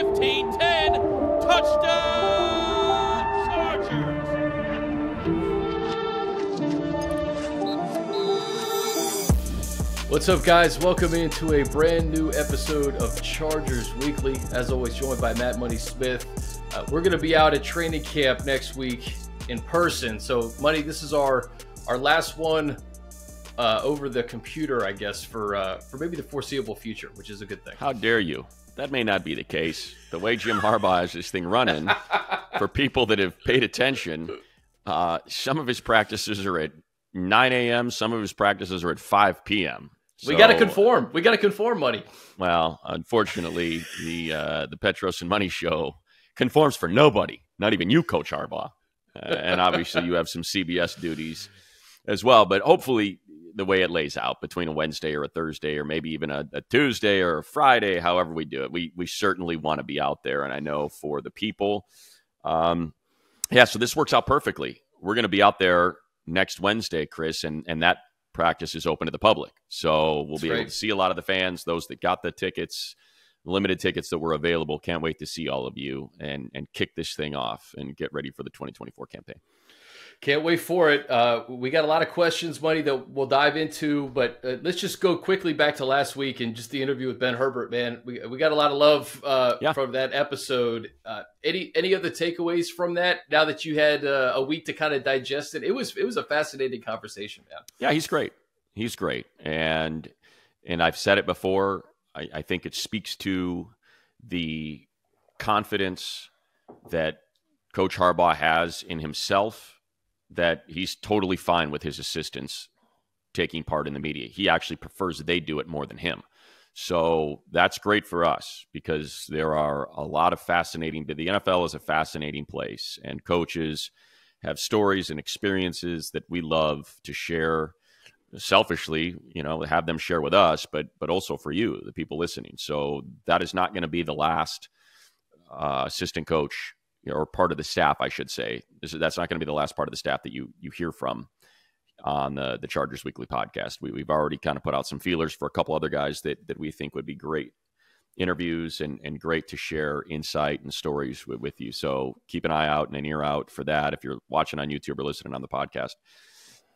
15-10. Touchdown, Chargers! What's up, guys? Welcome into a brand new episode of Chargers Weekly. As always, joined by Matt Money Smith. We're going to be out at training camp next week in person. So, Money, this is our last one over the computer, I guess, for maybe the foreseeable future, which is a good thing. How dare you? That may not be the case. The way Jim Harbaugh has this thing running, for people that have paid attention, some of his practices are at 9 a.m., some of his practices are at 5 p.m. We got to conform. We got to conform, Money. Well, unfortunately, the Petros and Money show conforms for nobody, not even you, Coach Harbaugh. And obviously, you have some CBS duties as well. But hopefully, the way it lays out between a Wednesday or a Thursday or maybe even a Tuesday or a Friday, however we do it, we certainly want to be out there. And I know for the people, so this works out perfectly. We're going to be out there next Wednesday, Chris, and that practice is open to the public. So we'll be able to see a lot of the fans, those that got the tickets, limited tickets that were available. Can't wait to see all of you and kick this thing off and get ready for the 2024 campaign. Can't wait for it. We got a lot of questions, Money, that we'll dive into, but let's just go quickly back to last week and just the interview with Ben Herbert, man. We got a lot of love from that episode. Any other takeaways from that now that you had a week to kind of digest it? It was a fascinating conversation, man. Yeah, he's great. He's great. And I've said it before. I think it speaks to the confidence that Coach Harbaugh has in himself, that he's totally fine with his assistants taking part in the media. He actually prefers they do it more than him. So that's great for us because there are a lot of fascinating, the NFL is a fascinating place, and coaches have stories and experiences that we love to share selfishly, have them share with us, but also for you, the people listening. So that is not going to be the last assistant coach or part of the staff, I should say. That's not going to be the last part of the staff that you hear from on the Chargers Weekly podcast. We've already kind of put out some feelers for a couple other guys that we think would be great interviews and great to share insight and stories with you. So keep an eye out and an ear out for that. If you're watching on YouTube or listening on the podcast,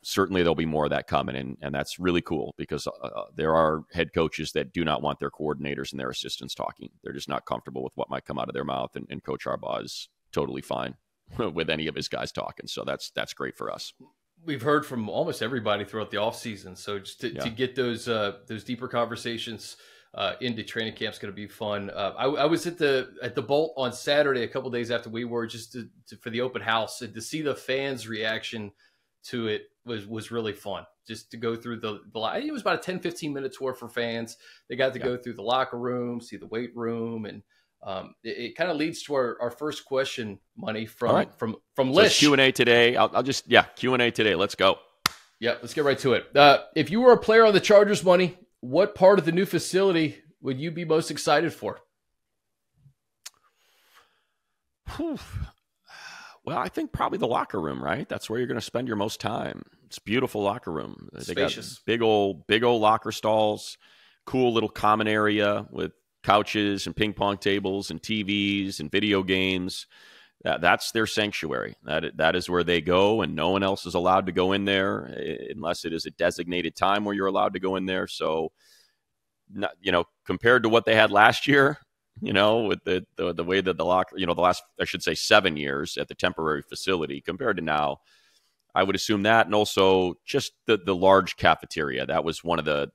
certainly there'll be more of that coming. And that's really cool because there are head coaches that do not want their coordinators and their assistants talking. They're just not comfortable with what might come out of their mouth. And Coach Harbaugh is totally fine with any of his guys talking. So that's great for us. We've heard from almost everybody throughout the offseason. So just to get those deeper conversations into training camp is going to be fun. I was at the Bolt on Saturday, a couple days after we were, just for the open house, and to see the fans' reaction to it was really fun. Just to go through I think it was about a 10-15 minute tour for fans. They got to go through the locker room, see the weight room, and it kind of leads to our first question, Money, from Lish. So Q&A today. I'll just Q&A today. Let's go. Yeah, let's get right to it. If you were a player on the Chargers, Money, what part of the new facility would you be most excited for? Well, I think probably the locker room, right? That's where you're going to spend your most time. It's a beautiful locker room. Spacious. They got big old locker stalls, cool little common area with couches and ping pong tables and TVs and video games. That's their sanctuary. That is where they go, and no one else is allowed to go in there unless it is a designated time where you're allowed to go in there. So, compared to what they had last year, with the way that the locker, the last, I should say 7 years at the temporary facility compared to now, I would assume that. And also just the large cafeteria. That was one of the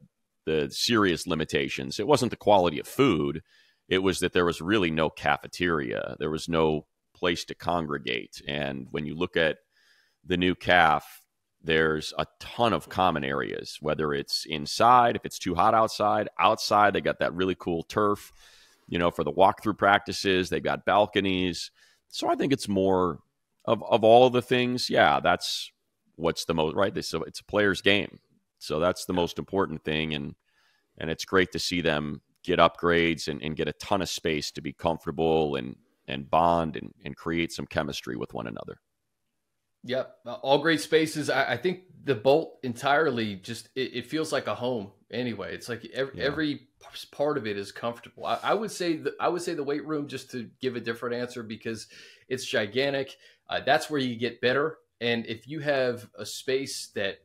serious limitations. It wasn't the quality of food. It was that there was really no cafeteria. There was no place to congregate. And when you look at the new CAF, there's a ton of common areas, whether it's inside, if it's too hot outside, they got that really cool turf, for the walkthrough practices. They've got balconies. So I think it's more of all of the things. Yeah, that's what's the most, right? So it's a player's game. So that's the most important thing. And it's great to see them get upgrades and get a ton of space to be comfortable and bond and create some chemistry with one another. Yep. All great spaces. I think the Bolt entirely just, it feels like a home anyway. It's like every part of it is comfortable. I would say the weight room, just to give a different answer, because it's gigantic. That's where you get better. And if you have a space that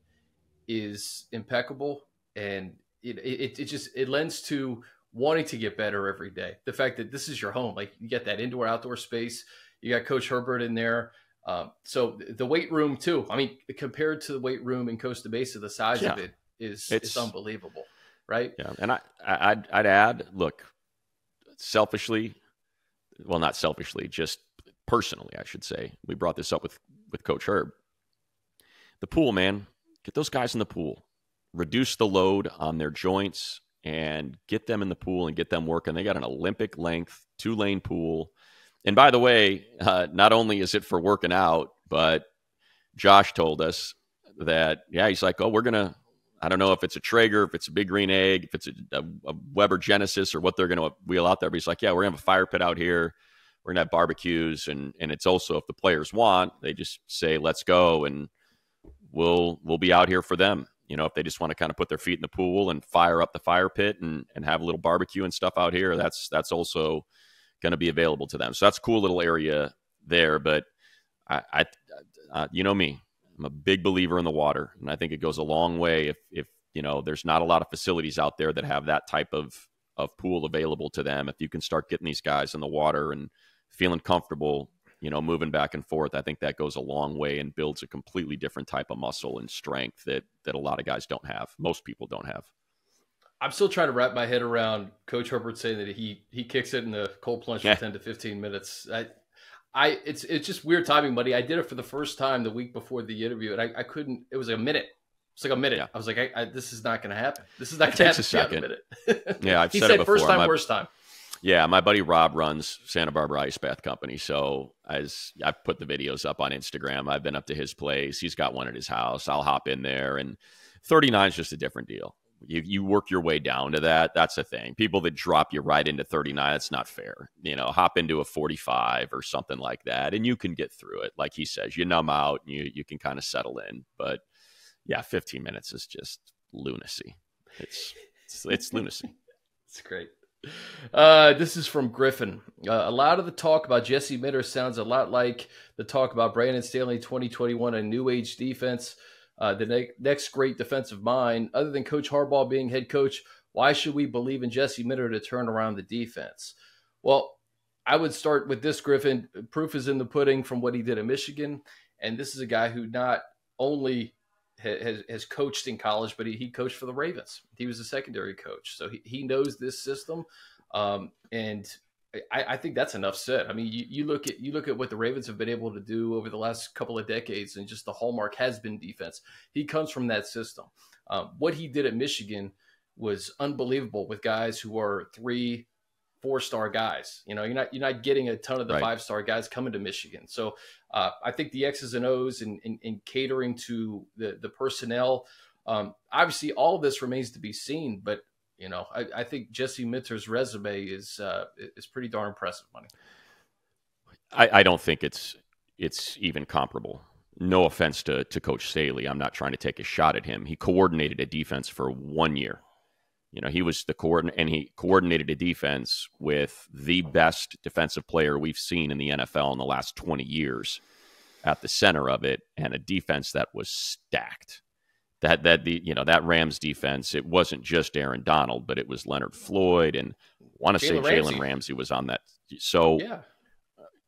is impeccable, and it lends to wanting to get better every day. The fact that this is your home, like you get that indoor outdoor space, you got Coach Herbert in there. So the weight room too. I mean, compared to the weight room in Costa Mesa, the size of it it's unbelievable, right? Yeah, and I'd add, look, selfishly, well, not selfishly, just personally, I should say. We brought this up with Coach Herb. The pool, man, get those guys in the pool, reduce the load on their joints, and get them in the pool and get them working. They got an Olympic length 2-lane pool. And by the way, not only is it for working out, but Josh told us that, he's like, we're going to, I don't know if it's a Traeger, if it's a Big Green Egg, if it's a Weber Genesis or what they're going to wheel out there. But he's like, we're going to have a fire pit out here. We're going to have barbecues. And it's also, if the players want, they just say, let's go. And we'll be out here for them. If they just want to kind of put their feet in the pool and fire up the fire pit and have a little barbecue and stuff out here, that's also going to be available to them. So that's a cool little area there. But I you know me, I'm a big believer in the water, and I think it goes a long way if there's not a lot of facilities out there that have that type of pool available to them. If you can start getting these guys in the water and feeling comfortable, moving back and forth, I think that goes a long way and builds a completely different type of muscle and strength that a lot of guys don't have. Most people don't have. I'm still trying to wrap my head around Coach Herbert saying that he kicks it in the cold plunge for 10 to 15 minutes. It's just weird timing, buddy. I did it for the first time the week before the interview, and I couldn't. It was a minute. It's like a minute. Yeah. I was like, this is not going to happen. This is not going to happen. It takes a second. A minute. Yeah, I've he said said it before. First time, worst time. Yeah, my buddy Rob runs Santa Barbara Ice Bath Company, so I've put the videos up on Instagram. I've been up to his place. He's got one at his house. I'll hop in there, and 39 is just a different deal. You work your way down to that. That's the thing. People that drop you right into 39, that's not fair. Hop into a 45 or something like that, and you can get through it. Like he says, you numb out, and you can kind of settle in. But yeah, 15 minutes is just lunacy. It's lunacy. It's great. This is from Griffin. A lot of the talk about Jesse Minter sounds a lot like the talk about Brandon Staley 2021, a new age defense. The next great defensive mind, other than Coach Harbaugh being head coach, why should we believe in Jesse Minter to turn around the defense? Well, I would start with this, Griffin. Proof is in the pudding from what he did at Michigan. And this is a guy who not only has coached in college, but he coached for the Ravens. He was a secondary coach. So he knows this system. And I think that's enough said. I mean, you look at what the Ravens have been able to do over the last couple of decades, and just the hallmark has been defense. He comes from that system. What he did at Michigan was unbelievable with guys who are 3-4-star guys. You're not getting a ton of the 5-star guys coming to Michigan. So I think the X's and O's and catering to the personnel. Obviously, all of this remains to be seen, but I think Jesse Minter's resume is pretty darn impressive, Money. I don't think it's even comparable. No offense to Coach Staley. I'm not trying to take a shot at him. He coordinated a defense for 1 year. He was and he coordinated a defense with the best defensive player we've seen in the NFL in the last 20 years at the center of it, and a defense that was stacked. That Rams defense, it wasn't just Aaron Donald, but it was Leonard Floyd, and I want to say Jalen Ramsey was on that. So,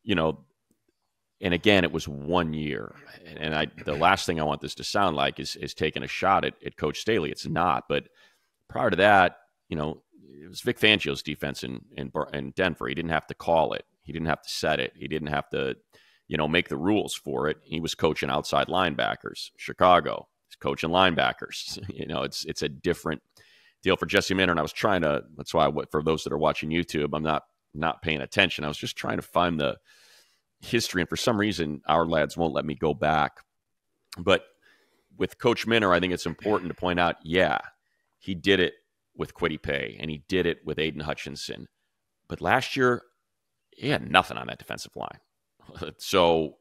and again, it was 1 year. And the last thing I want this to sound like is taking a shot at Coach Staley. It's not. But prior to that, it was Vic Fangio's defense in Denver. He didn't have to call it. He didn't have to set it. He didn't have to, make the rules for it. He was coaching outside linebackers. Chicago. Coaching linebackers. It's a different deal for Jesse Minter. And I was trying to, that's why for those that are watching YouTube, I'm not paying attention. I was just trying to find the history. And for some reason, our lads won't let me go back. But with Coach Minter, I think it's important to point out, he did it with Kwity Paye and he did it with Aiden Hutchinson. But last year, he had nothing on that defensive line. So,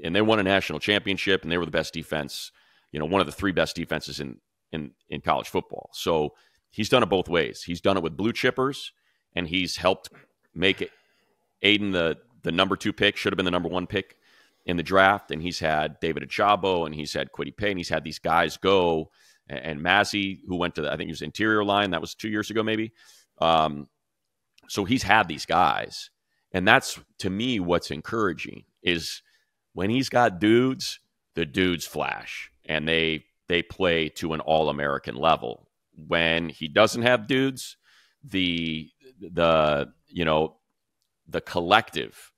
and they won a national championship, and they were the best defense, one of the 3 best defenses in college football. So he's done it both ways. He's done it with blue chippers, and he's helped make it Aiden the number 2 pick, should have been the number 1 pick in the draft. And he's had David Ajabo, and he's had Kwity Paye, and he's had these guys go, and Mazzy, who went to I think he was interior line. That was 2 years ago, maybe. So he's had these guys. And that's, to me, what's encouraging is when he's got dudes, the dudes flash, and they play to an all-American level. When he doesn't have dudes, the collective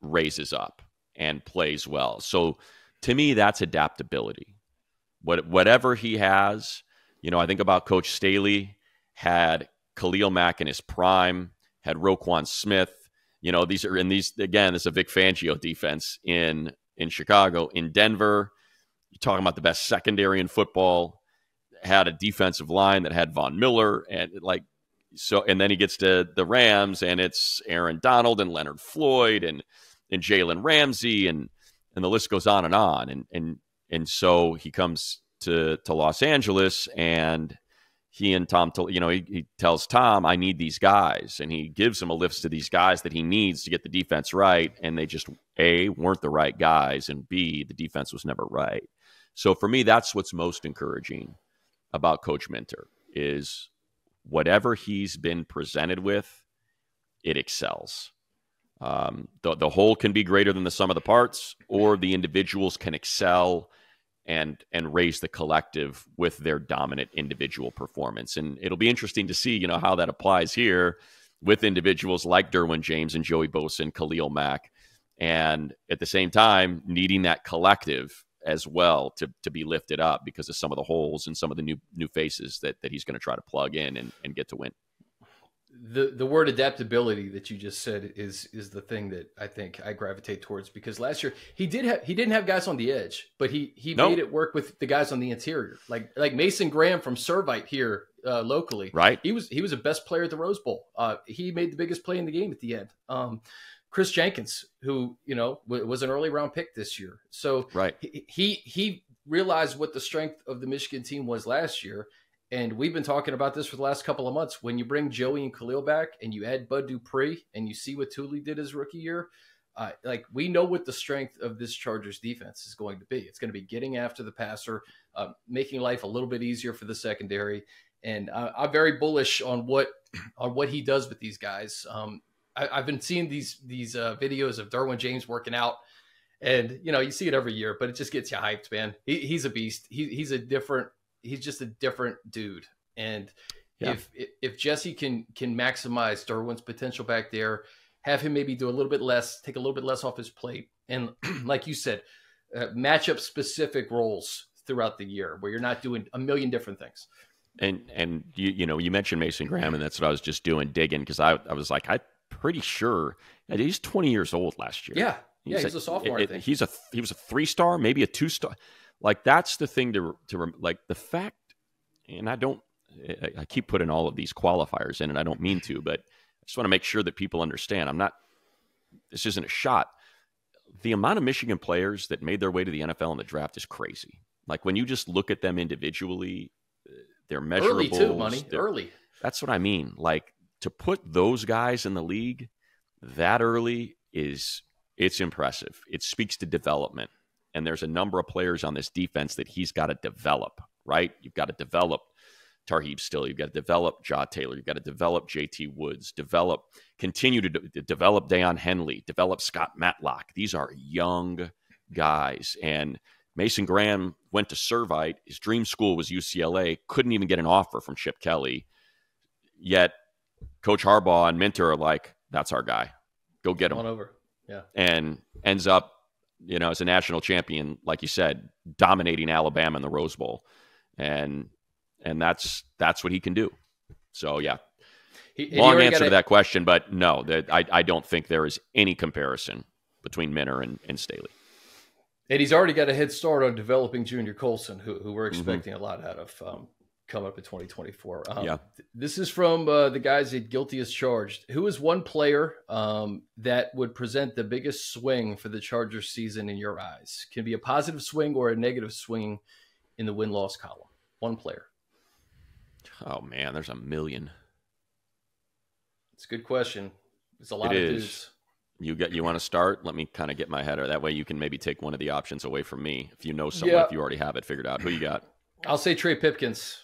raises up and plays well. So to me, that's adaptability. Whatever he has, I think about Coach Staley had Khalil Mack in his prime, had Roquan Smith. This is a Vic Fangio defense in Chicago. In Denver, you're talking about the best secondary in football, had a defensive line that had Von Miller, and then he gets to the Rams, and it's Aaron Donald and Leonard Floyd and Jalen Ramsey, and the list goes on. And so he comes to Los Angeles, and he and Tom, he tells Tom, I need these guys. And he gives him a list to these guys that he needs to get the defense right. And they just, A, weren't the right guys, and B, the defense was never right. So for me, that's what's most encouraging about Coach Minter is whatever he's been presented with, it excels. The whole can be greater than the sum of the parts, or the individuals can excel and raise the collective with their dominant individual performance. And it'll be interesting to see, how that applies here with individuals like Derwin James and Joey Bosa and Khalil Mack. And at the same time, needing that collective as well to be lifted up because of some of the holes and some of the new faces that he's going to try to plug in and get to win. The word adaptability that you just said is the thing that I think I gravitate towards, because last year he didn't have guys on the edge, but he made it work with the guys on the interior, like Mason Graham from Servite here locally. Right, he was a best player at the Rose Bowl. He made the biggest play in the game at the end. Chris Jenkins, who was an early round pick this year, so right. He realized what the strength of the Michigan team was last year. And we've been talking about this for the last couple of months. When you bring Joey and Khalil back and you add Bud Dupree and you see what Thule did his rookie year, we know what the strength of this Chargers defense is going to be. It's going to be getting after the passer, making life a little bit easier for the secondary. And I'm very bullish on what he does with these guys. I've been seeing these videos of Derwin James working out, and you see it every year, but it just gets you hyped, man. He's a beast. He's just a different dude. And yeah. if Jesse can maximize Derwin's potential back there, have him maybe do a little bit less, take a little bit less off his plate. And like you said, matchup specific roles throughout the year where you're not doing a million different things. And you mentioned Mason Graham, and that's what I was just digging. Cause I was like, I'm pretty sure that he's 20 years old last year. Yeah. He's a sophomore. I think he was a 3-star, maybe a 2-star. Like, that's the thing to like the fact, and I keep putting all of these qualifiers in, and I don't mean to, but I just want to make sure that people understand. This isn't a shot. The amount of Michigan players that made their way to the NFL in the draft is crazy. Like, when you just look at them individually, they're measurables. Early too, Money. Early. That's what I mean. Like, to put those guys in the league that early it's impressive. It speaks to development. And there's a number of players on this defense that he's got to develop, right? You've got to develop Tarheeb Still. You've got to develop Jaw Taylor. You've got to develop JT Woods, continue to develop Deion Henley, develop Scott Matlock. These are young guys. And Mason Graham went to Servite. His dream school was UCLA. Couldn't even get an offer from Chip Kelly. Yet Coach Harbaugh and Minter are like, that's our guy. Go get him. On over. Yeah. And ends up, as a national champion, like you said, dominating Alabama in the Rose Bowl. And that's what he can do. So, yeah. Long answer to that question, but no, I don't think there is any comparison between Minter and Staley. And he's already got a head start on developing Junior Colson, who we're expecting a lot out of. coming up in 2024. Yeah. This is from the guys at Guilty as Charged. Who is one player that would present the biggest swing for the Chargers season in your eyes? Can be a positive swing or a negative swing in the win-loss column. One player. Oh, man, there's a million. It's a good question. There's a lot of dudes. You want to start? Let me kind of get my header. That way you can maybe take one of the options away from me. If you know someone, if you already have it figured out. Who you got? I'll say Trey Pipkins.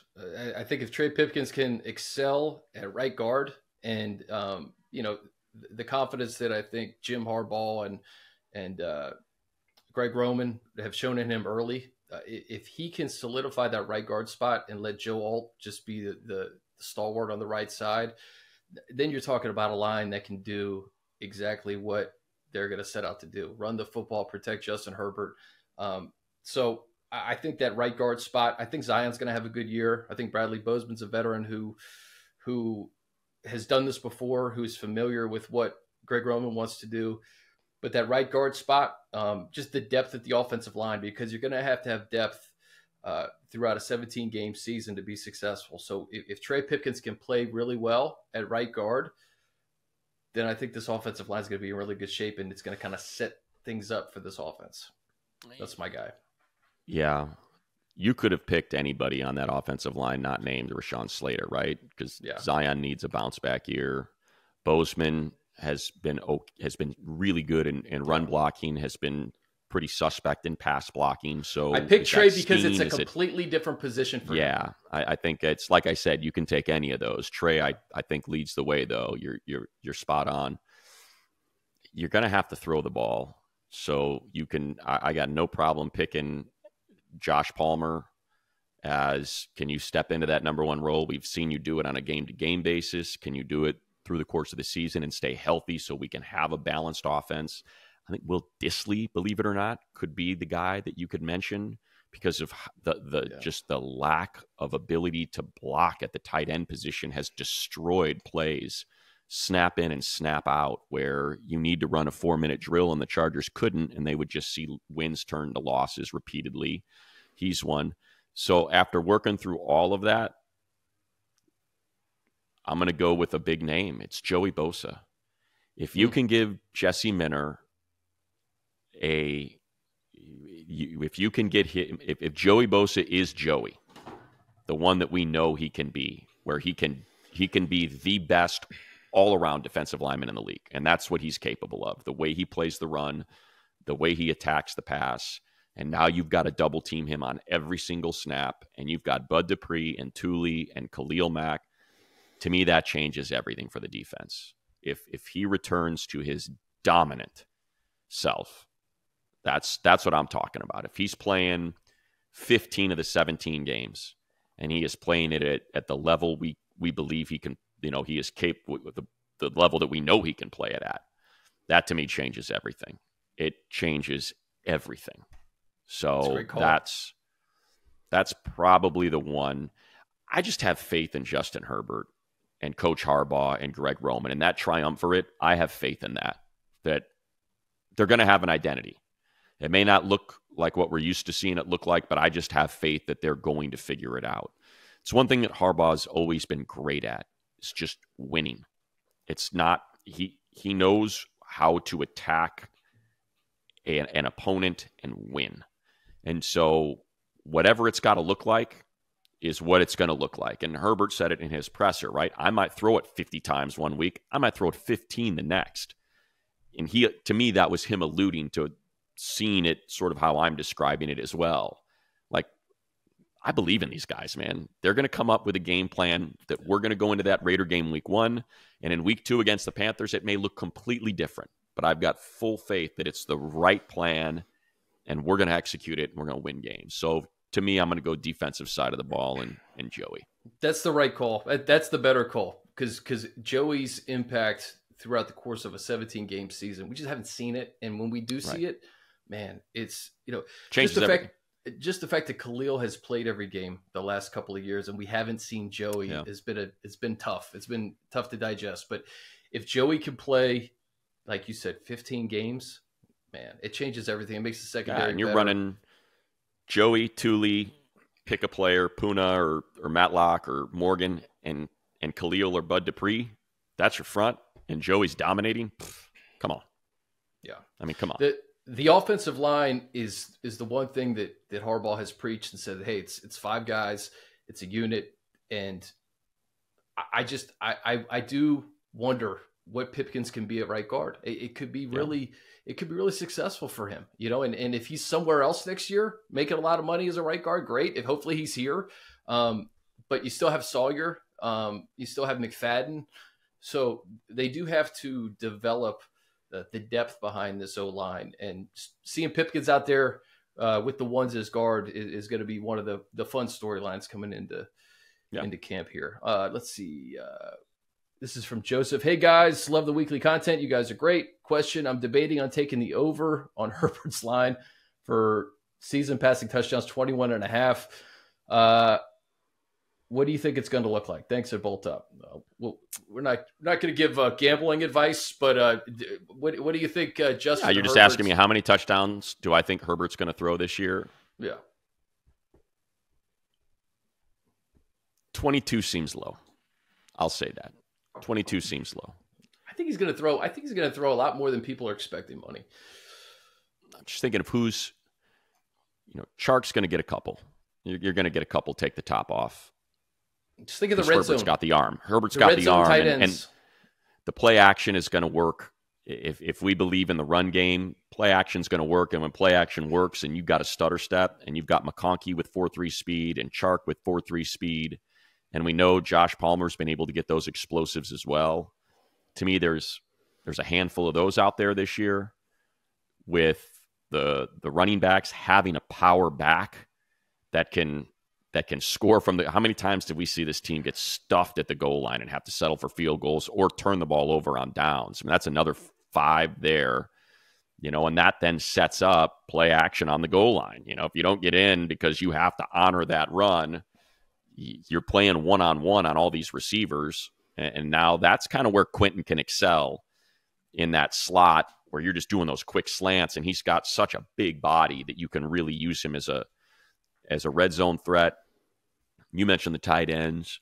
I think if Trey Pipkins can excel at right guard and, the confidence that I think Jim Harbaugh and Greg Roman have shown in him early, if he can solidify that right guard spot and let Joe Alt just be the stalwart on the right side, then you're talking about a line that can do exactly what they're going to set out to do: run the football, protect Justin Herbert. So I think that right guard spot, I think Zion's going to have a good year. I think Bradley Bozeman's a veteran who has done this before, who's familiar with what Greg Roman wants to do. But that right guard spot, just the depth at the offensive line, because you're going to have depth throughout a 17-game season to be successful. So if Trey Pipkins can play really well at right guard, then I think this offensive line is going to be in really good shape, and it's going to kind of set things up for this offense. That's my guy. Yeah. You could have picked anybody on that offensive line not named Rashawn Slater, right? Because Zion needs a bounce-back year. Bozeman has been really good in run blocking, has been pretty suspect in pass blocking. So I picked Trey because it's a completely different position for him. I think it's like I said, you can take any of those. Trey, I think leads the way though. You're spot on. You're going to have to throw the ball. So you can, I got no problem picking Josh Palmer as, can you step into that number one role? We've seen you do it on a game-to-game basis. Can you do it through the course of the season and stay healthy so we can have a balanced offense? I think Will Dissly, believe it or not, could be the guy that you could mention because of just the lack of ability to block at the tight end position has destroyed plays, snap in and snap out, where you need to run a 4-minute drill and the Chargers couldn't, and they would just see wins turn to losses repeatedly. He's one. So after working through all of that, I'm going to go with a big name. It's Joey Bosa. If you can give Jesse Minner if you can get him, if Joey Bosa is Joey, the one that we know he can be, where he can be the best all-around defensive lineman in the league, and that's what he's capable of. The way he plays the run, the way he attacks the pass, and now you've got to double team him on every single snap, and you've got Bud Dupree and Thule and Khalil Mack. To me, that changes everything for the defense. If he returns to his dominant self, that's what I'm talking about. If he's playing 15 of the 17 games and he is playing it at the level we believe he can, he is capable with the level that we know he can play it at, that to me changes everything. It changes everything. So that's probably the one. I just have faith in Justin Herbert and Coach Harbaugh and Greg Roman, and that triumvirate, I have faith in that they're going to have an identity. It may not look like what we're used to seeing it look like, but I just have faith that they're going to figure it out. It's one thing that Harbaugh's always been great at. It's just winning. It's not, he knows how to attack an opponent and win. And so whatever it's got to look like is what it's going to look like. And Herbert said it in his presser, right? I might throw it 50 times one week. I might throw it 15 the next. And to me, that was him alluding to seeing it sort of how I'm describing it as well. Like, I believe in these guys, man. They're going to come up with a game plan that we're going to go into that Raider game week 1. And in week 2 against the Panthers, it may look completely different. But I've got full faith that it's the right plan and we're going to execute it and we're going to win games. So to me, I'm going to go defensive side of the ball and Joey. That's the right call. That's the better call because Joey's impact throughout the course of a 17-game season, we just haven't seen it. And when we do see it, man, it's, changes everything. Just the fact that Khalil has played every game the last couple of years and we haven't seen Joey it's been tough. It's been tough to digest. But if Joey can play, like you said, 15 games, man, it changes everything. It makes the secondary and you're better. running Joey, Thule, pick a player, Puna or Matlock or Morgan and Khalil or Bud Dupree. That's your front, and Joey's dominating. Come on. Yeah. I mean, come on. The offensive line is the one thing that Harbaugh has preached and said, hey, it's 5 guys, it's a unit, and I do wonder what Pipkins can be at right guard. It could be really successful for him, and if he's somewhere else next year, making a lot of money as a right guard, great. If hopefully he's here. But you still have Sawyer, you still have McFadden. So they do have to develop the depth behind this O-line, and seeing Pipkins out there with the ones as guard is going to be one of the fun storylines coming into camp here. Let's see. This is from Joseph. Hey guys, love the weekly content. You guys are great. Question: I'm debating on taking the over on Herbert's line for season passing touchdowns, 21.5. What do you think it's going to look like? Thanks at Bolt Up. Well, we're not going to give gambling advice, but what do you think, Justin? You're just asking me how many touchdowns do I think Herbert's going to throw this year? Yeah. 22 seems low. I'll say that. 22 seems low. I think he's going to throw a lot more than people are expecting, money. I'm just thinking of who's, Chark's going to get a couple. You're going to get a couple, take the top off. Just think of the red zone. Herbert's got the arm. Herbert's got the arm, and the play action is going to work. If we believe in the run game, play action is going to work. And when play action works, and you've got a stutter step, and you've got McConkey with 4.3 speed and Chark with 4.3 speed, and we know Josh Palmer's been able to get those explosives as well. To me, there's a handful of those out there this year, with the running backs having a power back that can score from the. How many times did we see this team get stuffed at the goal line and have to settle for field goals or turn the ball over on downs? I mean, that's another 5 there, and that then sets up play action on the goal line. If you don't get in because you have to honor that run, you're playing one-on-one on all these receivers. And now that's kind of where Quentin can excel, in that slot where you're just doing those quick slants, and he's got such a big body that you can really use him as a red zone threat. You mentioned the tight ends,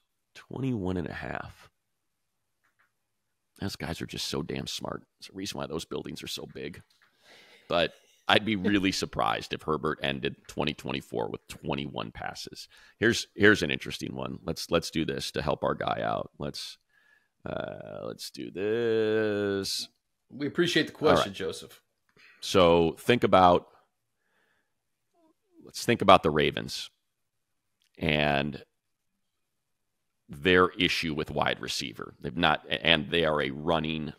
21.5. Those guys are just so damn smart. There's a reason why those buildings are so big. But I'd be really surprised if Herbert ended 2024 with 21 passes. Here's an interesting one. Let's do this to help our guy out. Let's do this. We appreciate the question, right. Joseph. So let's think about the Ravens and their issue with wide receiver. They are a run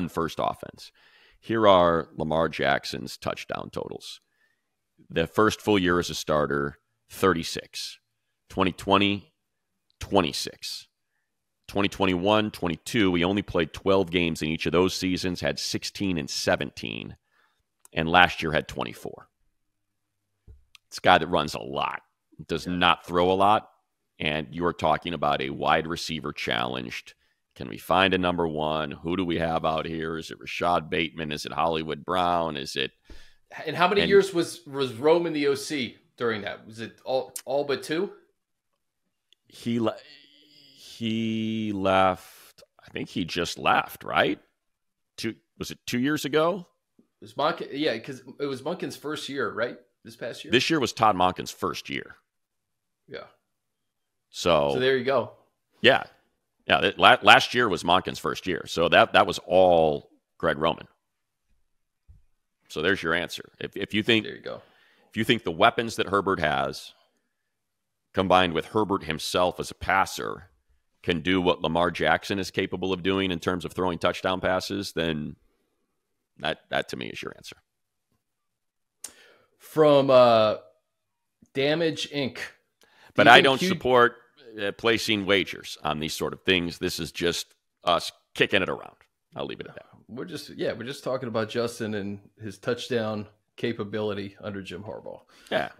first offense. Here are Lamar Jackson's touchdown totals. The first full year as a starter, 36. 2020, 26. 2021, 22. We only played 12 games in each of those seasons, had 16 and 17. And last year had 24. It's a guy that runs a lot, does not throw a lot. And you're talking about a wide receiver challenged. Can we find a number one? Who do we have out here? Is it Rashad Bateman? Is it Hollywood Brown? Is it? And how many years was Roman the OC during that? Was it all but 2? He left. I think he just left, right? Was it 2 years ago? It was Monken, yeah, because it was Monken's first year, right? This past year? This year was Todd Monken's first year. Yeah. So there you go. Yeah. Yeah. Last year was Monken's first year. So that was all Greg Roman. So there's your answer. If you think, there you go. If you think the weapons that Herbert has, combined with Herbert himself as a passer, can do what Lamar Jackson is capable of doing in terms of throwing touchdown passes, then that to me is your answer. From Damage Inc. But I don't support placing wagers on these sort of things. This is just us kicking it around. I'll leave it at that. We're just talking about Justin and his touchdown capability under Jim Harbaugh. Yeah.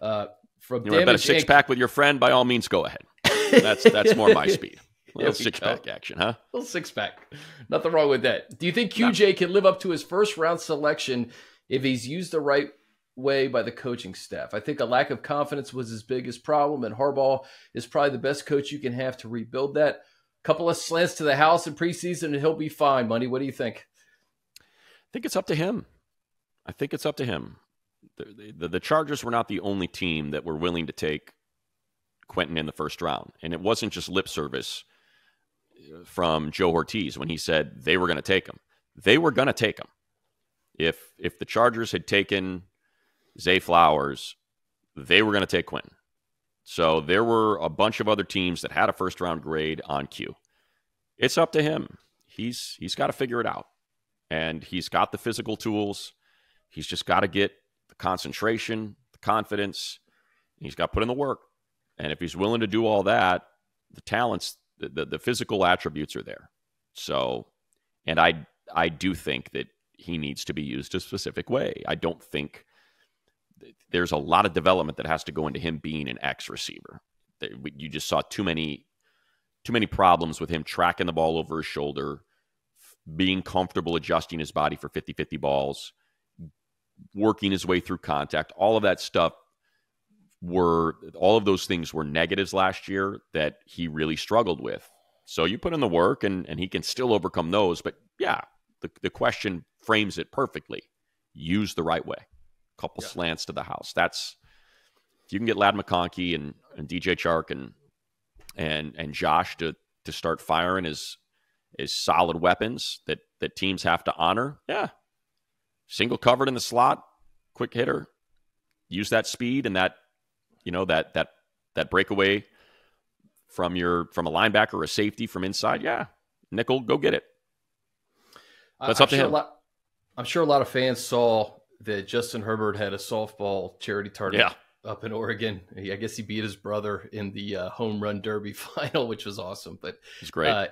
From you want to bet a 6-pack with your friend? By all means, go ahead. That's more my speed. A little 6-pack action, huh? A little 6-pack. Nothing wrong with that. Do you think QJ can live up to his first round selection if he's used the right way by the coaching staff. I think a lack of confidence was his biggest problem, and Harbaugh is probably the best coach you can have to rebuild that. Couple of slants to the house in preseason, and he'll be fine. Money, what do you think? I think it's up to him. The Chargers were not the only team that were willing to take Quentin in the first round. And it wasn't just lip service from Joe Ortiz when he said they were going to take him. They were going to take him. If the Chargers had taken Zay Flowers, they were going to take Quentin. So there were a bunch of other teams that had a first-round grade on cue. It's up to him. He's got to figure it out. And he's got the physical tools. He's just got to get the concentration, the confidence. He's got to put in the work. And if he's willing to do all that, the talents, the physical attributes are there. So, and I do think that he needs to be used a specific way. I don't think there's a lot of development that has to go into him being an X receiver. You just saw too many problems with him tracking the ball over his shoulder, being comfortable adjusting his body for 50-50 balls, working his way through contact. All of that stuff all of those things were negatives last year that he really struggled with. So you put in the work and he can still overcome those. But yeah, the question frames it perfectly. Use the right way. Couple slants to the house. That's, if you can get Ladd McConkey and DJ Chark and Josh to start firing as solid weapons that teams have to honor. Yeah. Single covered in the slot, quick hitter. Use that speed and that breakaway from a linebacker or a safety from inside. Yeah. Nickel, go get it. That's up to him. I'm sure a lot of fans saw that Justin Herbert had a softball charity tournament up in Oregon. I guess he beat his brother in the home run derby final, which was awesome. But it's great.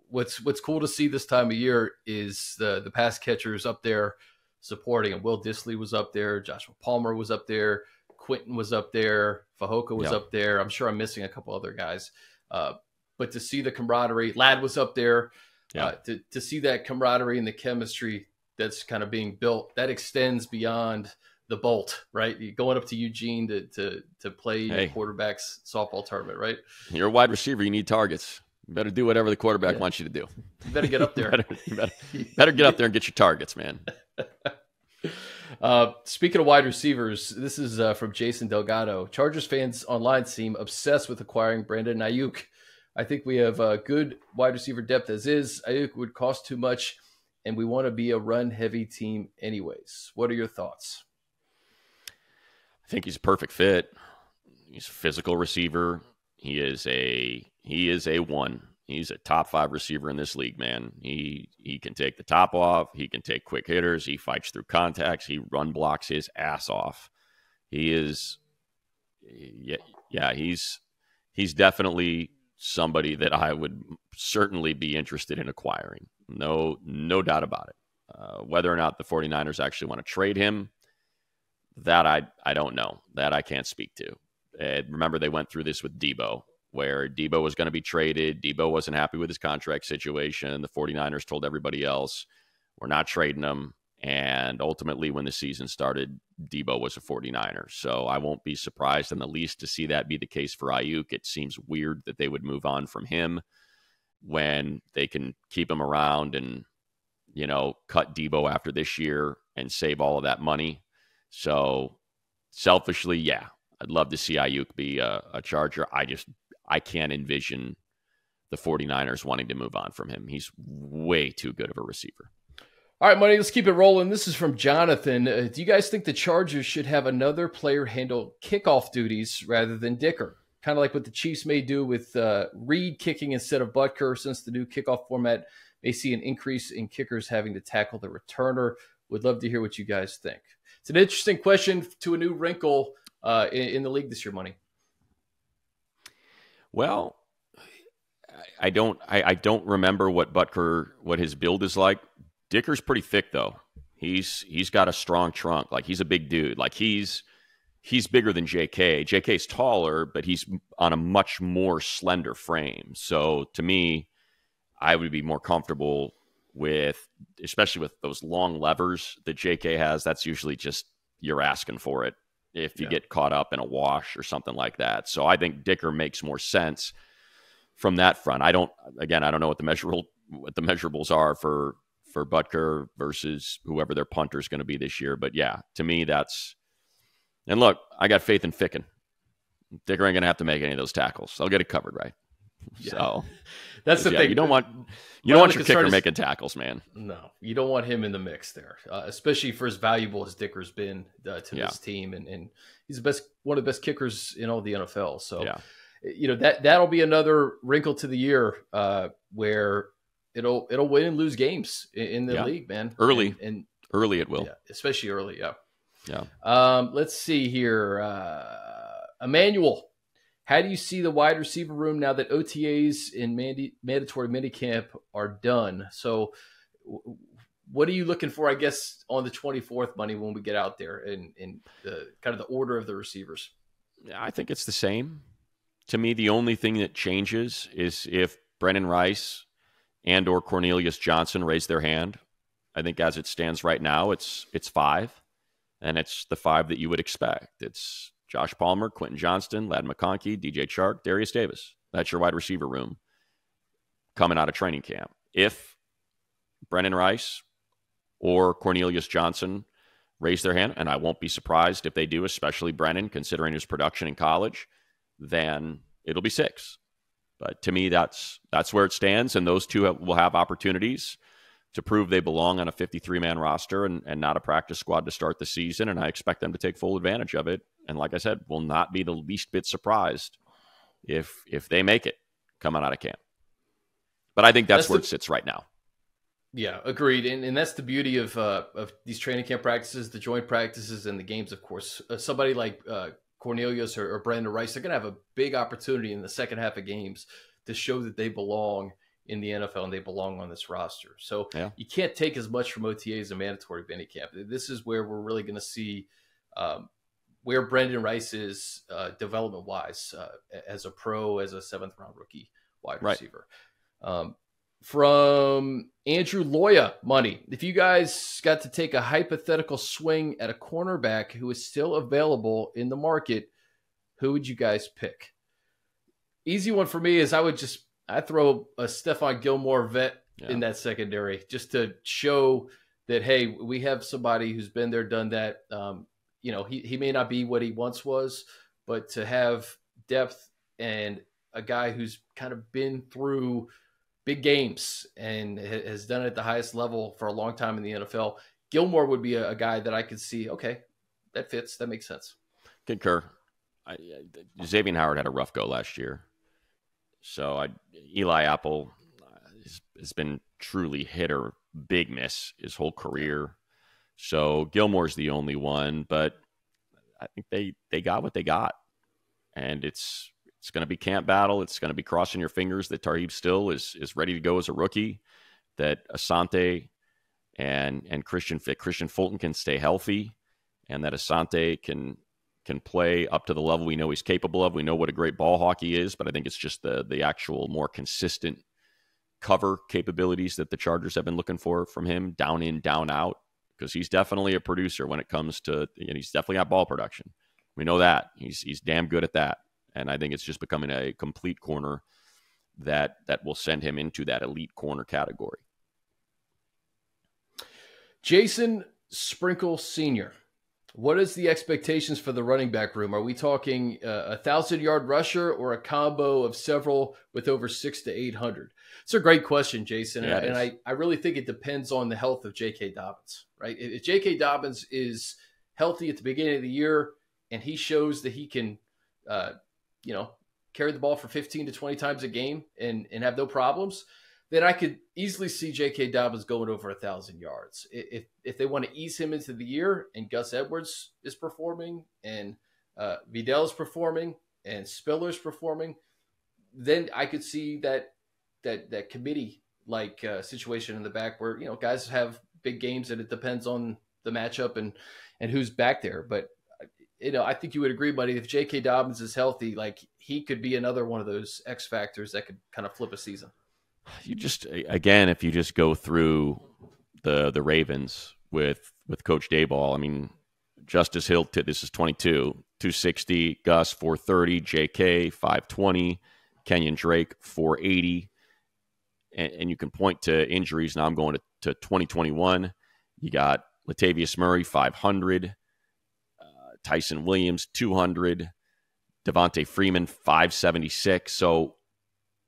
What's cool to see this time of year is the pass catchers up there supporting him. Will Dissly was up there. Joshua Palmer was up there. Quentin was up there. Fajoka was up there. I'm sure I'm missing a couple other guys. But to see the camaraderie, Ladd was up there. To see that camaraderie and the chemistry that's kind of being built, that extends beyond the Bolt, right? You're going up to Eugene to play the quarterback's softball tournament, right? You're a wide receiver. You need targets. You better do whatever the quarterback wants you to do. You better get up there. you better get up there and get your targets, man. Speaking of wide receivers, this is from Jason Delgado. Chargers fans online seem obsessed with acquiring Brandon Ayuk. I think we have good wide receiver depth as is. Ayuk would cost too much, and we want to be a run-heavy team anyways. What are your thoughts? I think he's a perfect fit. He's a physical receiver. He is a one. He's a top 5 receiver in this league, man. He can take the top off. He can take quick hitters. He fights through contacts. He run blocks his ass off. He's definitely somebody that I would certainly be interested in acquiring. No doubt about it. Whether or not the 49ers actually want to trade him, that I don't know. That I can't speak to. Remember, they went through this with Debo, where Debo was going to be traded. Debo wasn't happy with his contract situation. The 49ers told everybody else, we're not trading him. And ultimately, when the season started, Debo was a 49er. So I won't be surprised in the least to see that be the case for Ayuk. It seems weird that they would move on from him when they can keep him around and, cut Debo after this year and save all of that money. So selfishly, yeah, I'd love to see Ayuk be a Charger. I can't envision the 49ers wanting to move on from him. He's way too good of a receiver. All right, Money, let's keep it rolling. This is from Jonathan. Do you guys think the Chargers should have another player handle kickoff duties rather than Dicker? Kind of like what the Chiefs may do with Reed kicking instead of Butker, since the new kickoff format may see an increase in kickers having to tackle the returner. Would love to hear what you guys think. It's an interesting question to a new wrinkle in the league this year, Money. Well, I don't remember what his build is like. Dicker's pretty thick though. He's got a strong trunk. Like, he's a big dude. Like, he's bigger than JK. JK's taller, but he's on a much more slender frame. So to me, I would be more comfortable with, especially with those long levers that JK has. That's usually just you're asking for it if you get caught up in a wash or something like that. So I think Dicker makes more sense from that front. I don't know what the measurables are for Butker versus whoever their punter is going to be this year. But yeah, to me, and look, I got faith in Ficken. Dicker ain't going to have to make any of those tackles. I'll get it covered, right? Yeah. So that's the thing. You don't want your kicker making tackles, man. No, you don't want him in the mix there, especially for as valuable as Dicker's been to this team, and he's one of the best kickers in all the NFL. So, that'll be another wrinkle to the year where it'll win and lose games in the league, man. Early it will, especially early. Yeah. Let's see here, Emmanuel. How do you see the wide receiver room now that OTAs and mandatory minicamp are done? So what are you looking for, I guess, on the 24th, Money, when we get out there and the kind of the order of the receivers? I think it's the same. To me, the only thing that changes is if Brennan Rice and or Cornelius Johnson raise their hand. I think as it stands right now, it's 5, and it's the 5 that you would expect. It's Josh Palmer, Quentin Johnston, Ladd McConkey, DJ Chark, Darius Davis. That's your wide receiver room coming out of training camp. If Brennan Rice or Cornelius Johnson raise their hand, and I won't be surprised if they do, especially Brennan, considering his production in college, then it'll be 6. But to me, that's where it stands, and those two will have opportunities to prove they belong on a 53-man roster and not a practice squad to start the season, and I expect them to take full advantage of it. And like I said, will not be the least bit surprised if they make it coming out of camp. But I think that's where it sits right now. Yeah, agreed. And that's the beauty of these training camp practices, the joint practices, and the games, of course. Somebody like Cornelius or Brandon Rice, they're going to have a big opportunity in the second half of games to show that they belong in the NFL and they belong on this roster. So you can't take as much from OTAs and mandatory minicamp. This is where we're really going to see where Brandon Rice is development-wise as a pro, as a 7th-round rookie wide receiver. From Andrew Loya, Money. If you guys got to take a hypothetical swing at a cornerback who is still available in the market, who would you guys pick? Easy one for me is I'd throw a Stephon Gilmore vet in that secondary just to show that, hey, we have somebody who's been there, done that. He may not be what he once was, but to have depth and a guy who's kind of been through big games and has done it at the highest level for a long time in the NFL, Gilmore would be a guy that I could see, okay, that fits. That makes sense. Concur. Xavier Howard had a rough go last year. So Eli Apple has been truly hit or big miss his whole career. So Gilmore's the only one, but I think they got what they got. And it's going to be camp battle. It's going to be crossing your fingers that Tarheeb Still is ready to go as a rookie, that Asante and Christian Fulton can stay healthy, and that Asante can play up to the level we know he's capable of. We know what a great ball hawk he is, but I think it's just the actual more consistent cover capabilities that the Chargers have been looking for from him, down in, down out, because he's definitely a producer when it comes to, he's definitely got ball production. We know that. He's damn good at that. And I think it's just becoming a complete corner that will send him into that elite corner category. Jason Sprinkle Sr., what is the expectations for the running back room? Are we talking a 1,000-yard rusher or a combo of several with over 600 to 800? It's a great question, Jason. Yeah, and I really think it depends on the health of J.K. Dobbins, right? If J.K. Dobbins is healthy at the beginning of the year and he shows that he can, carry the ball for 15 to 20 times a game and have no problems, then I could easily see J.K. Dobbins going over 1,000 yards. If they want to ease him into the year and Gus Edwards is performing and Vidal is performing and Spiller's performing, then I could see that committee-like situation in the back where, guys have big games and it depends on the matchup and who's back there. But I think you would agree, buddy, if J.K. Dobbins is healthy, he could be another one of those X factors that could kind of flip a season. If you just go through the Ravens with Coach Dayball, Justice Hill, this is 22, 260. Gus, 430. JK, 520. Kenyon Drake, 480. And you can point to injuries. Now I'm going to 2021. You got Latavius Murray, 500. Tyson Williams, 200. Devontae Freeman, 576. So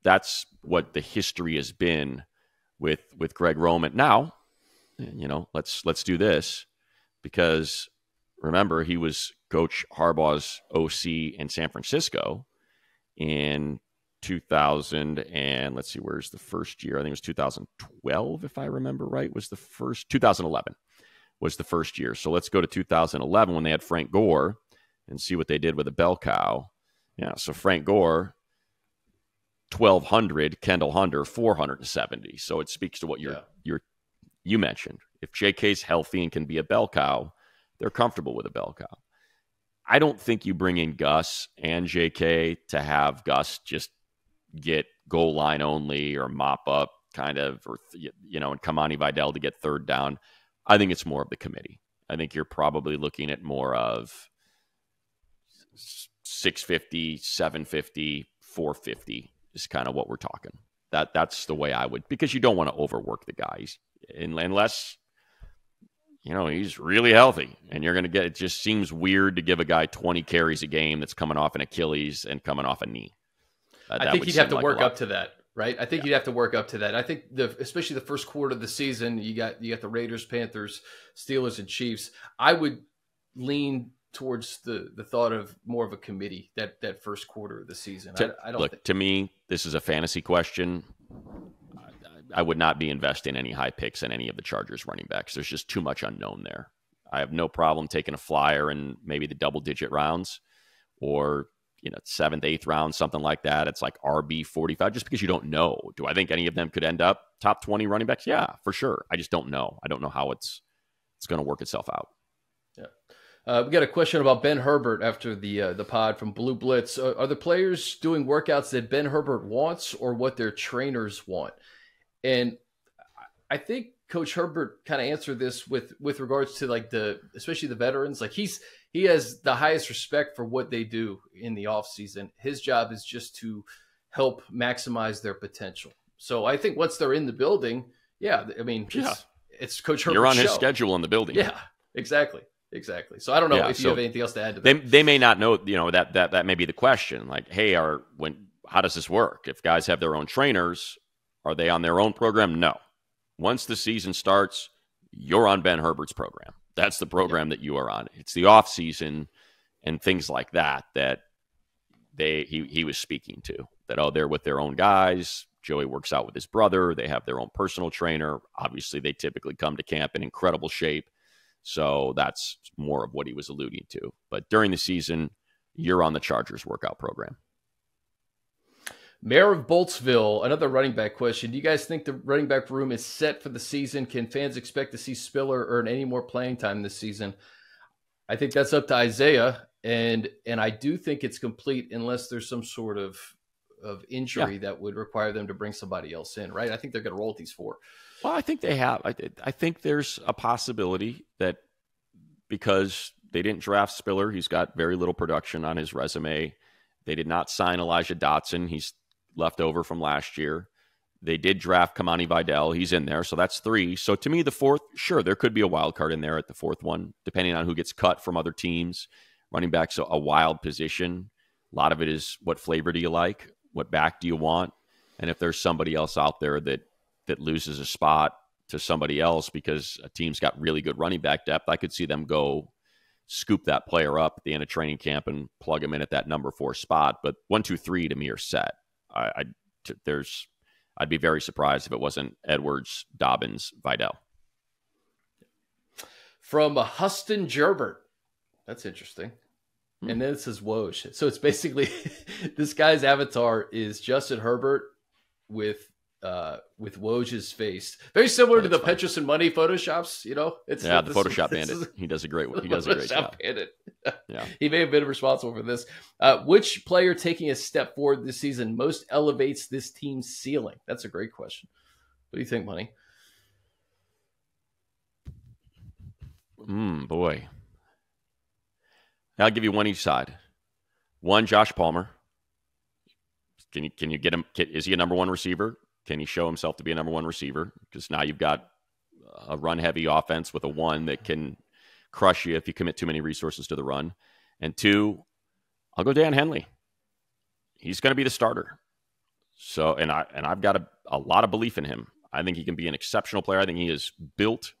that's what the history has been with Greg Roman. Now, let's do this, because remember, he was Coach Harbaugh's OC in San Francisco in 2000, and let's see, where's the first year? I think it was 2012, if I remember right, 2011 was the first year. So let's go to 2011 when they had Frank Gore and see what they did with a bell cow. Yeah, so Frank Gore, 1,200, Kendall Hunter, 470. So it speaks to what you mentioned. If JK's healthy and can be a bell cow, they're comfortable with a bell cow. I don't think you bring in Gus and JK to have Gus just get goal line only or mop up kind of, or, and Kamani Vidal to get third down. I think it's more of the committee. I think you're probably looking at more of 650, 750, 450 is kind of what we're talking. That's the way I would, because you don't want to overwork the guys unless, he's really healthy, and you're going to get, it just seems weird to give a guy 20 carries a game that's coming off an Achilles and coming off a knee. I think he'd have to work up to that, right? I think you'd have to work up to that. I think especially the first quarter of the season, you got the Raiders, Panthers, Steelers, and Chiefs. I would lean towards the thought of more of a committee that first quarter of the season. To me, this is a fantasy question. I would not be investing any high picks in any of the Chargers running backs. There's just too much unknown there. I have no problem taking a flyer in maybe the double-digit rounds, or 7th, 8th round, something like that. It's like RB 45, just because you don't know. Do I think any of them could end up top 20 running backs? Yeah, for sure. I just don't know. I don't know how it's going to work itself out. Yeah. We got a question about Ben Herbert after the pod from Blue Blitz. Are the players doing workouts that Ben Herbert wants, or what their trainers want? And I think Coach Herbert kind of answered this with regards to especially the veterans. Like he has the highest respect for what they do in the offseason. His job is just to help maximize their potential. So I think once they're in the building, it's Coach Herbert's You're on his show. Schedule in the building. Yeah, exactly. So I don't know if you have anything else to add to that. They may not know, that may be the question. Like, hey, how does this work? If guys have their own trainers, are they on their own program? No. Once the season starts, you're on Ben Herbert's program. That's the program that you are on. It's the off season and things like that he was speaking to. That, they're with their own guys. Joey works out with his brother. They have their own personal trainer. Obviously, they typically come to camp in incredible shape. So that's more of what he was alluding to. But during the season, you're on the Chargers workout program. Mayor of Boltsville, another running back question. Do you guys think the running back room is set for the season? Can fans expect to see Spiller earn any more playing time this season? I think that's up to Isaiah, and I do think it's complete unless there's some sort of injury that would require them to bring somebody else in, right? I think they're going to roll with these 4. Well, I think they have. I think there's a possibility that because they didn't draft Spiller, he's got very little production on his resume. They did not sign Elijah Dotson. He's left over from last year. They did draft Kamani Vidal. He's in there, so that's 3. So to me, the 4th, sure, there could be a wild card in there at the 4th one, depending on who gets cut from other teams. Running back's a wild position. A lot of it is, what flavor do you like? What back do you want? And if there's somebody else out there that loses a spot to somebody else because a team's got really good running back depth, I could see them go scoop that player up at the end of training camp and plug him in at that number 4 spot. But 1, 2, 3 to me are set. I'd be very surprised if it wasn't Edwards, Dobbins, Vidal. From Huston Gerbert. That's interesting. And then it says Woj. So it's basically this guy's avatar is Justin Herbert with Woj's face. Very similar to the Petrus and Money photoshops, It's the Photoshop bandit. He does a great job. Bandit. Yeah. He may have been responsible for this. Which player taking a step forward this season most elevates this team's ceiling? That's a great question. What do you think, Money? Boy. I'll give you one each side. One, Josh Palmer. Can you get him? Is he a number one receiver? Can he show himself to be a number one receiver? Because now you've got a run-heavy offense with a one that can crush you if you commit too many resources to the run. And two, I'll go Dan Henley. He's going to be the starter. So, and I've got a lot of belief in him. I think he can be an exceptional player. I think he is built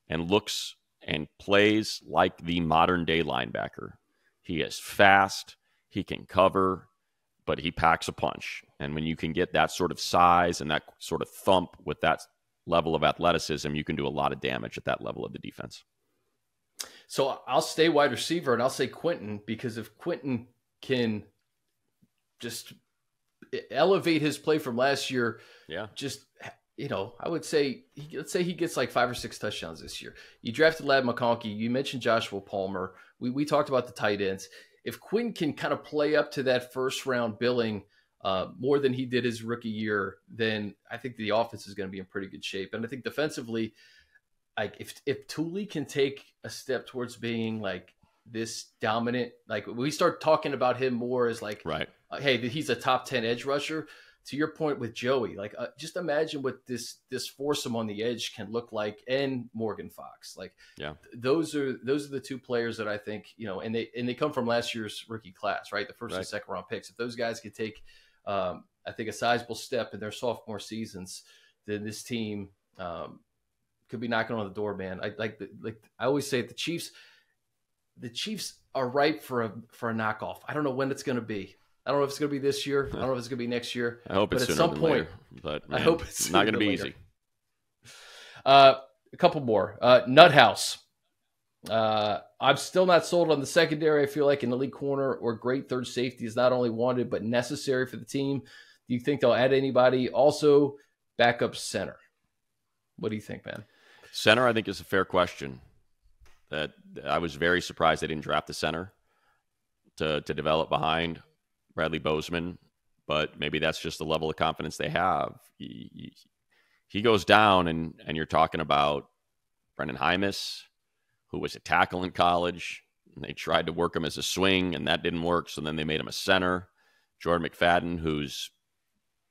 and looks and plays like the modern-day linebacker. He is fast. He can cover, but he packs a punch. And when you can get that sort of size and that sort of thump with that level of athleticism, you can do a lot of damage at that level of the defense. So I'll stay wide receiver, and I'll say Quentin, because if Quentin can just elevate his play from last year, just, I would say, let's say he gets like 5 or 6 touchdowns this year. You drafted Ladd McConkey. You mentioned Joshua Palmer. We talked about the tight ends. If Quinn can kind of play up to that first round billing more than he did his rookie year, then I think the offense is going to be in pretty good shape. And I think defensively, like if Thule can take a step towards being like this dominant, like we start talking about him more as like, hey, he's a top 10 edge rusher. To your point with Joey, like just imagine what this foursome on the edge can look like, and Morgan Fox. Like, those are the two players that I think, and they come from last year's rookie class, right? The first and second round picks. If those guys could take, I think, a sizable step in their sophomore seasons, then this team could be knocking on the door, man. I always say, the Chiefs are ripe for a knockoff. I don't know when it's going to be. I don't know if it's going to be this year. I don't know if it's going to be next year. I hope it's sooner than later. But man, I hope it's not going to be easy. A couple more. Nut House. I'm still not sold on the secondary. I feel like an elite corner or great third safety is not only wanted but necessary for the team. Do you think they'll add anybody? Also, backup center. What do you think, man? Center, I think, is a fair question. That I was very surprised they didn't draft the center to develop behind Bradley Bozeman, but maybe that's just the level of confidence they have. He goes down, and you're talking about Brendan Hymus, who was a tackle in college, and they tried to work him as a swing, and that didn't work, so then they made him a center. Jordan McFadden, who's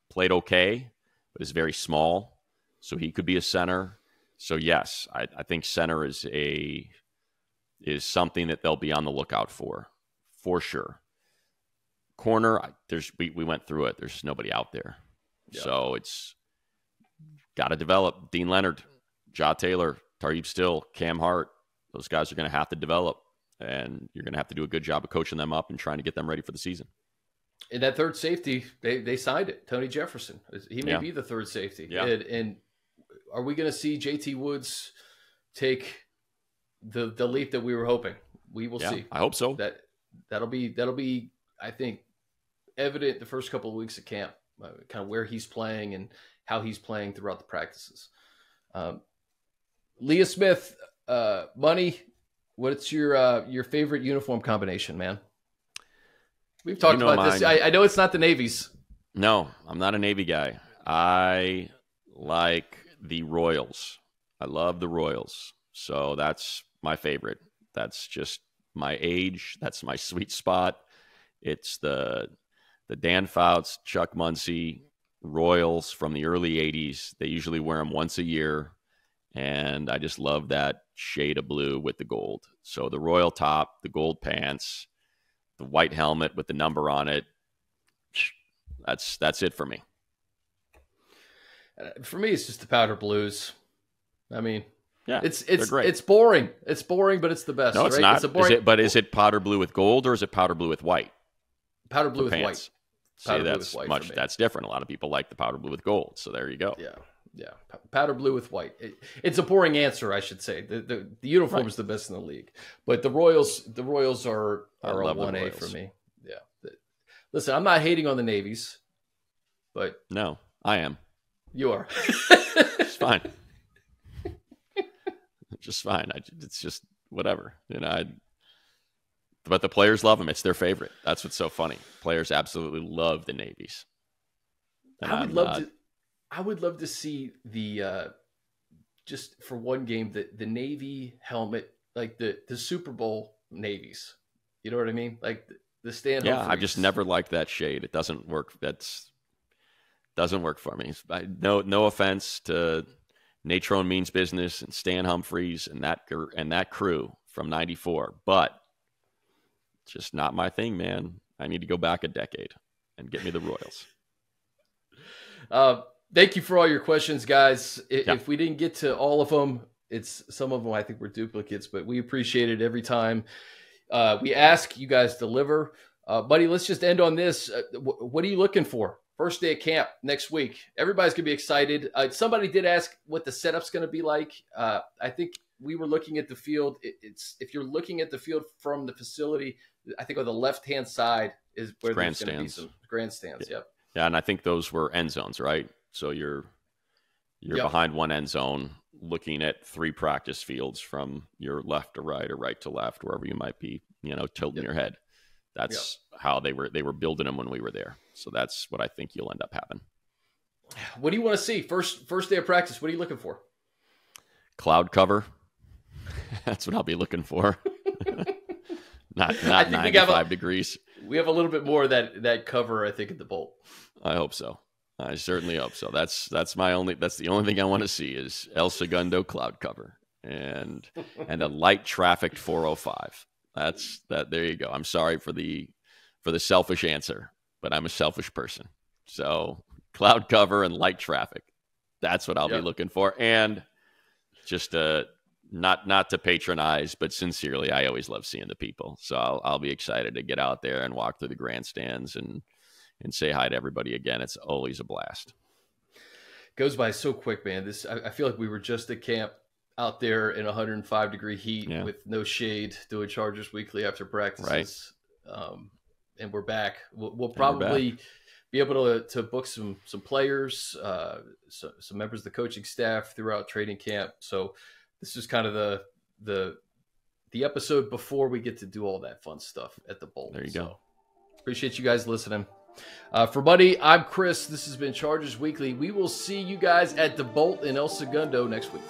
played okay, but is very small, so he could be a center. So yes, I think center is something that they'll be on the lookout for sure. Corner, we went through it. There's nobody out there. Yeah. So it's got to develop. Dean Leonard, Ja Taylor, Tareeb Still, Cam Hart. Those guys are going to have to develop, and you're going to have to do a good job of coaching them up and trying to get them ready for the season. And that third safety, they signed it. Tony Jefferson. He may be the third safety. Yeah. And are we going to see JT Woods take the leap that we were hoping? We will see. I hope so. That'll be, I think, evident the first couple of weeks of camp, kind of where he's playing and how he's playing throughout the practices. Leah Smith, Money, what's your favorite uniform combination, man? We've talked about this. I know it's not the Navy's. No, I'm not a Navy guy. I like the Royals. I love the Royals. So that's my favorite. That's just my age. That's my sweet spot. It's the Dan Fouts, Chuck Muncie Royals from the early 80s. They usually wear them once a year, and I just love that shade of blue with the gold. So the Royal top, the gold pants, the white helmet with the number on it, that's it for me. For me, it's just the powder blues. I mean, it's great. It's boring. It's boring, but it's the best. No, it's right? not. Is it powder blue with gold, or is it powder blue with white? Powder blue with white. That's different. A lot of people like the powder blue with gold. So there you go. Yeah. Powder blue with white. It's a boring answer, I should say. The uniform is the best in the league, but the Royals are a 1A for me. Yeah. Listen, I'm not hating on the Navies, but no, I am. You are. It's fine. Just fine. It's just whatever, but the players love them. It's their favorite. That's what's so funny. Players absolutely love the Navies. And I would love to see the just for one game the Navy helmet, like the Super Bowl Navies. You know what I mean? Like the stand. Yeah, I've just never liked that shade. It doesn't work. Doesn't work for me. No offense to Natrone Means Business and Stan Humphries and that crew from '94, but it's just not my thing, man. I need to go back a decade and get me the Royals. Thank you for all your questions, guys. If we didn't get to all of them, some of them I think were duplicates, but we appreciate it every time. We ask, you guys deliver. Buddy, let's just end on this. What are you looking for? First day of camp next week. Everybody's going to be excited. Somebody did ask what the setup's going to be like. I think we were looking at the field. If you're looking at the field from the facility, I think on the left-hand side is where there's going to be some grandstands. Yep. Yeah, and I think those were end zones, right? So you're behind one end zone looking at 3 practice fields from your left to right or right to left, wherever you might be, tilting your head. That's how they were building them when we were there. So that's what I think you'll end up having. What do you want to see? First day of practice, what are you looking for? Cloud cover. That's what I'll be looking for. not 95 degrees. We have a little bit more of that cover, I think, at the Bolt. I hope so. I certainly hope so. That's the only thing I want to see is El Segundo cloud cover and a light trafficked 405. There you go. I'm sorry for the selfish answer, but I'm a selfish person. So cloud cover and light traffic. That's what I'll be looking for. And just not to patronize, but sincerely, I always love seeing the people. So I'll be excited to get out there and walk through the grandstands and say hi to everybody again. It's always a blast. Goes by so quick, man. I feel like we were just at camp out there in 105-degree heat with no shade, doing Chargers Weekly after practices. Right. And we're back. We'll probably be able to book some players, some members of the coaching staff throughout training camp. So this is kind of the episode before we get to do all that fun stuff at the Bowl. There you go. Appreciate you guys listening. For Buddy, I'm Chris. This has been Chargers Weekly. We will see you guys at the Bolt in El Segundo next week.